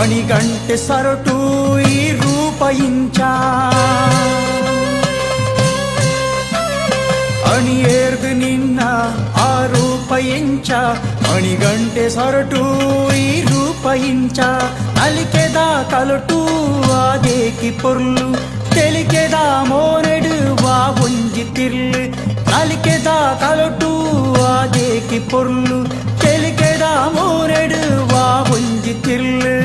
ಮಣಿಗಂಟೆ ಸರಟು ಈ ರೂಪ ಇಂಚ ಅಣಿಯೇರ್ದು ನಿನ್ನ ಆ ರೂಪ ಇಂಚ ಮಣಿಗಂಟೆ ಸರಟು ಈ ರೂಪ ಇಂಚ ಅಲಿಕೆದ ಕಲಟು ಆದೇಕಿ ಪೊರ್ಲು ತೆಲಿಕೆದ ಮೋನೆಡು ವಾ ಒಂಜಿ ತಿರ್ಲು ಅಲಿಕೆದ ಕಲಟು ಆದೇಕಿ ಪೊರ್ಲು ತೆಲಿಕೆದ ಮೋನೆಡು ವಾ ಒಂಜಿ ತಿರ್ಲು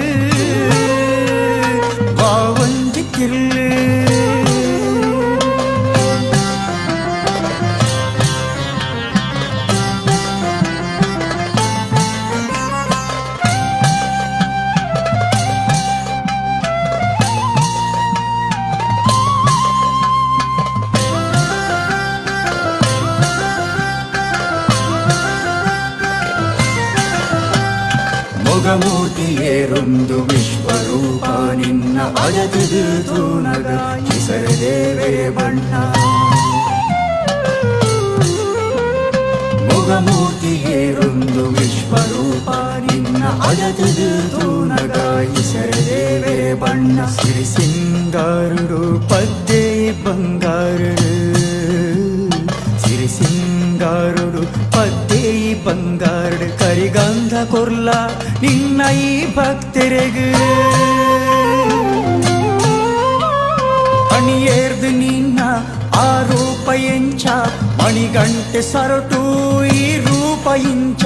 ವಾ ಒಂಜಿ ತಿರ್ಲು ಮೂರ್ತಿಯೇರೊಂದು ವಿಶ್ವರೂಪ ನಿನ್ನ ಅಜತದು ತೂನಗ ಹೆಸರದೇವೇ ಬಣ್ಣ ಮೂರ್ತಿಯೇರೊಂದು ವಿಶ್ವರೂಪ ನಿನ್ನ ಅಜತದು ತೂನಗ ಹೆಸರದೇವೇ ಬಣ್ಣ ಸಿರಿ ಸಿಂಗಾರುಡು ಪದ್ದೆ ಬಂಗಾರುಡು ಸಿರಿ ಸಿಂಗಾರುಡು ಪದ್ದೆ ಬಂಗಾರುಡು ಕರಿಗಂಧ ಕೊರ್ಲ ನಿನ್ನ ಈ ಭಕ್ತರೆಗೆ ಅಣಿಯೇರ್ದು ನಿನ್ನ ಆ ರೂಪ ಎಂಚ ಮಣಿಗಂಟೆ ಸರಟು ಈ ರೂಪ ಇಂಚ